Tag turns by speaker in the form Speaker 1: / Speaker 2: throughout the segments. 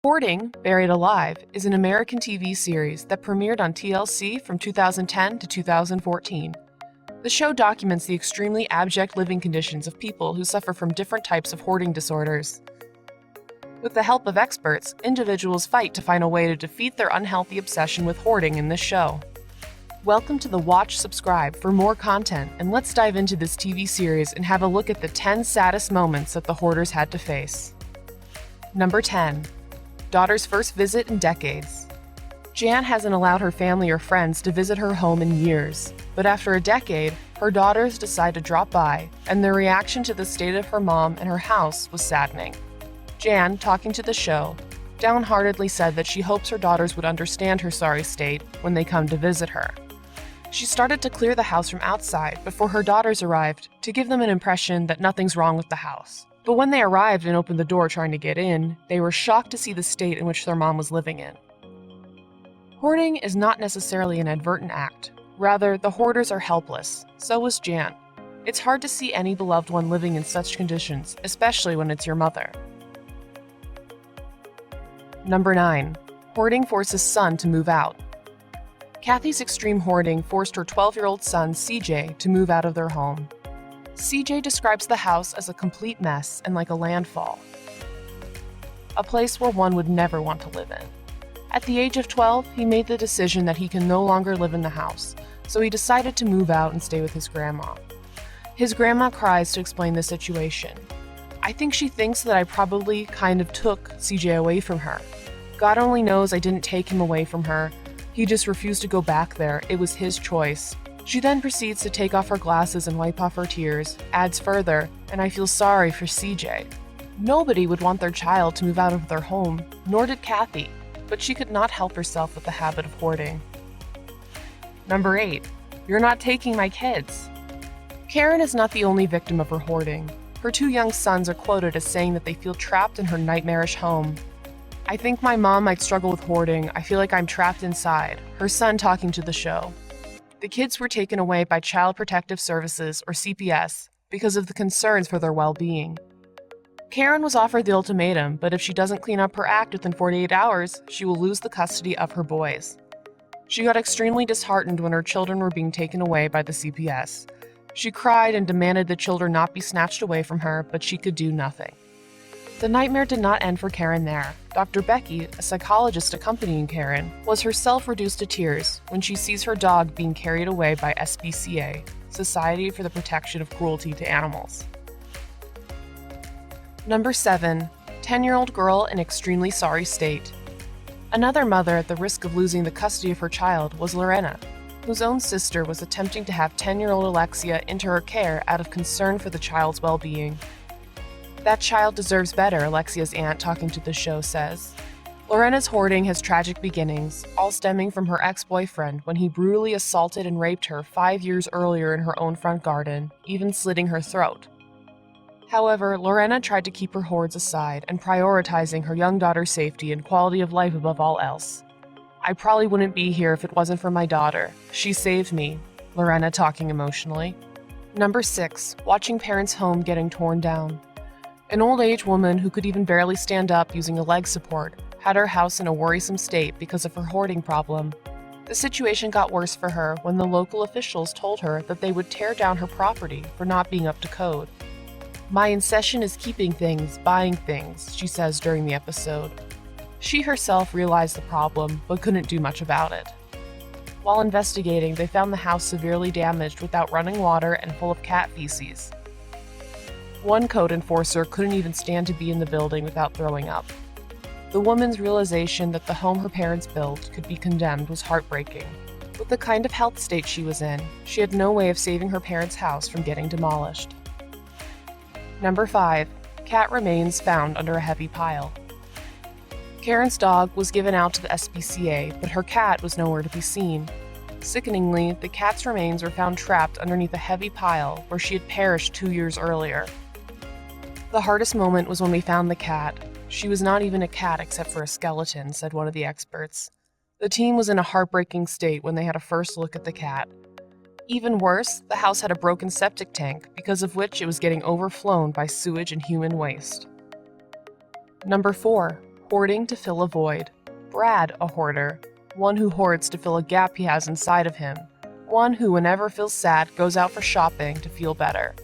Speaker 1: Hoarding, Buried Alive is an American TV series that premiered on TLC from 2010 to 2014. The show documents the extremely abject living conditions of people who suffer from different types of hoarding disorders. With the help of experts, individuals fight to find a way to defeat their unhealthy obsession with hoarding in this show. Welcome to the Watch Subscribe for more content, and let's dive into this TV series and have a look at the 10 saddest moments that the hoarders had to face. Number 10. Daughter's first visit in decades. Jan hasn't allowed her family or friends to visit her home in years, but after a decade, her daughters decide to drop by, and their reaction to the state of her mom and her house was saddening. Jan, talking to the show, downheartedly said that she hopes her daughters would understand her sorry state when they come to visit her. She started to clear the house from outside before her daughters arrived to give them an impression that nothing's wrong with the house. But when they arrived and opened the door trying to get in, they were shocked to see the state in which their mom was living in. Hoarding is not necessarily an advertent act. Rather, the hoarders are helpless. So was Jan. It's hard to see any beloved one living in such conditions, especially when it's your mother. Number 9. Hoarding forces son to move out. Kathy's extreme hoarding forced her 12-year-old son, CJ, to move out of their home. CJ describes the house as a complete mess and like a landfall, a place where one would never want to live in. At the age of 12, he made the decision that he can no longer live in the house, so he decided to move out and stay with his grandma. His grandma cries to explain the situation. I think she thinks that I probably kind of took CJ away from her. God only knows I didn't take him away from her. He just refused to go back there. It was his choice. She then proceeds to take off her glasses and wipe off her tears, adds further, and I feel sorry for CJ. Nobody would want their child to move out of their home, nor did Kathy, but she could not help herself with the habit of hoarding. Number 8. You're not taking my kids. Karen is not the only victim of her hoarding. Her 2 young sons are quoted as saying that they feel trapped in her nightmarish home. I think my mom might struggle with hoarding. I feel like I'm trapped inside, her son talking to the show. The kids were taken away by Child Protective Services, or CPS, because of the concerns for their well-being. Karen was offered the ultimatum, but if she doesn't clean up her act within 48 hours, she will lose the custody of her boys. She got extremely disheartened when her children were being taken away by the CPS. She cried and demanded the children not be snatched away from her, but she could do nothing. The nightmare did not end for Karen there. Dr. Becky, a psychologist accompanying Karen, was herself reduced to tears when she sees her dog being carried away by SPCA, Society for the Protection of Cruelty to Animals. Number 7. 10-year-old girl in extremely sorry state. Another mother at the risk of losing the custody of her child was Lorena, whose own sister was attempting to have 10-year-old Alexia into her care out of concern for the child's well-being. That child deserves better, Alexia's aunt talking to the show says. Lorena's hoarding has tragic beginnings, all stemming from her ex-boyfriend when he brutally assaulted and raped her 5 years earlier in her own front garden, even slitting her throat. However, Lorena tried to keep her hoards aside and prioritizing her young daughter's safety and quality of life above all else. I probably wouldn't be here if it wasn't for my daughter. She saved me, Lorena talking emotionally. Number 6. Watching parents' home getting torn down. An old-age woman who could even barely stand up using a leg support had her house in a worrisome state because of her hoarding problem. The situation got worse for her when the local officials told her that they would tear down her property for not being up to code. My incessant is keeping things, buying things, she says during the episode. She herself realized the problem, but couldn't do much about it. While investigating, they found the house severely damaged without running water and full of cat feces. One code enforcer couldn't even stand to be in the building without throwing up. The woman's realization that the home her parents built could be condemned was heartbreaking. With the kind of health state she was in, she had no way of saving her parents' house from getting demolished. Number 5. Cat remains found under a heavy pile. Karen's dog was given out to the SPCA, but her cat was nowhere to be seen. Sickeningly, the cat's remains were found trapped underneath a heavy pile where she had perished 2 years earlier. The hardest moment was when we found the cat. She was not even a cat except for a skeleton, said one of the experts. The team was in a heartbreaking state when they had a first look at the cat. Even worse, the house had a broken septic tank, because of which it was getting overflown by sewage and human waste. Number 4. Hoarding to fill a void. Brad, a hoarder. One who hoards to fill a gap he has inside of him. One who, whenever feels sad, goes out for shopping to feel better.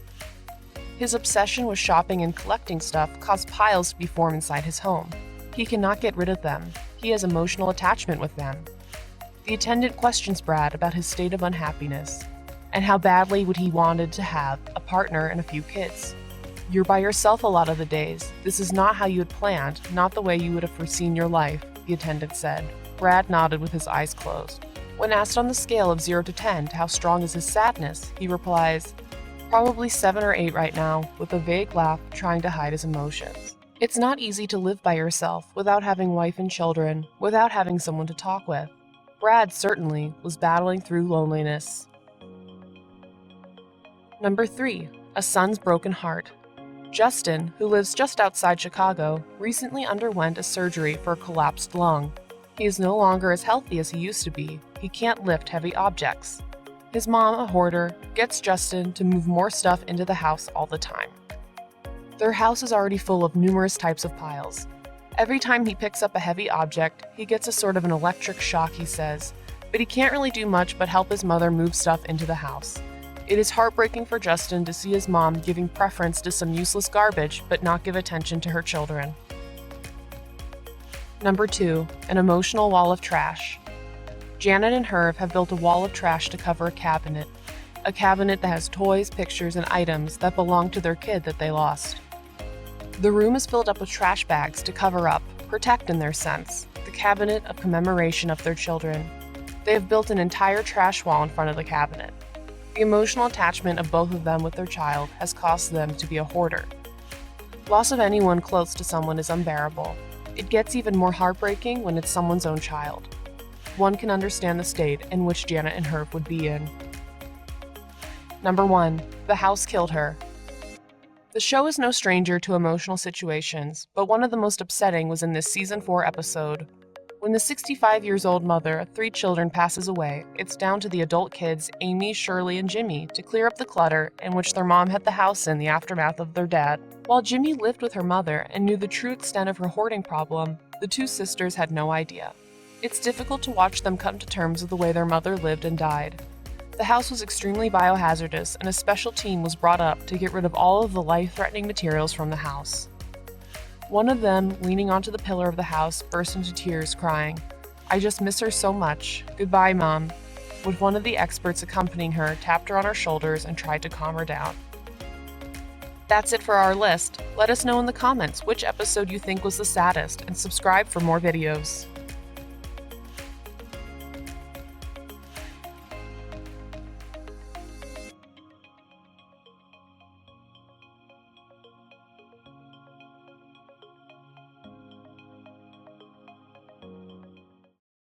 Speaker 1: His obsession with shopping and collecting stuff caused piles to be formed inside his home. He cannot get rid of them. He has emotional attachment with them. The attendant questions Brad about his state of unhappiness, and how badly would he wanted to have a partner and a few kids. You're by yourself a lot of the days. This is not how you had planned, not the way you would have foreseen your life, the attendant said. Brad nodded with his eyes closed. When asked on the scale of 0 to 10 how strong is his sadness, he replies, probably 7 or 8 right now, with a vague laugh trying to hide his emotions. It's not easy to live by yourself without having wife and children, without having someone to talk with. Brad certainly was battling through loneliness. Number 3. A son's broken heart. Justin, who lives just outside Chicago, recently underwent a surgery for a collapsed lung. He is no longer as healthy as he used to be. He can't lift heavy objects. His mom, a hoarder, gets Justin to move more stuff into the house all the time. Their house is already full of numerous types of piles. Every time he picks up a heavy object, he gets a sort of an electric shock, he says, but he can't really do much but help his mother move stuff into the house. It is heartbreaking for Justin to see his mom giving preference to some useless garbage but not give attention to her children. Number 2. An emotional wall of trash. Janet and Herb have built a wall of trash to cover a cabinet that has toys, pictures, and items that belong to their kid that they lost. The room is filled up with trash bags to cover up, protect in their sense, the cabinet of commemoration of their children. They have built an entire trash wall in front of the cabinet. The emotional attachment of both of them with their child has caused them to be a hoarder. Loss of anyone close to someone is unbearable. It gets even more heartbreaking when it's someone's own child. One can understand the state in which Janet and Herb would be in. Number 1. The house killed her. The show is no stranger to emotional situations, but one of the most upsetting was in this season 4 episode. When the 65-year-old mother of 3 children passes away, it's down to the adult kids, Amy, Shirley, and Jimmy, to clear up the clutter in which their mom had the house in the aftermath of their dad. While Jimmy lived with her mother and knew the true extent of her hoarding problem, the 2 sisters had no idea. It's difficult to watch them come to terms with the way their mother lived and died. The house was extremely biohazardous, and a special team was brought up to get rid of all of the life-threatening materials from the house. One of them, leaning onto the pillar of the house, burst into tears, crying, "I just miss her so much. Goodbye, Mom," with one of the experts accompanying her tapped her on her shoulders and tried to calm her down. That's it for our list. Let us know in the comments which episode you think was the saddest, and subscribe for more videos.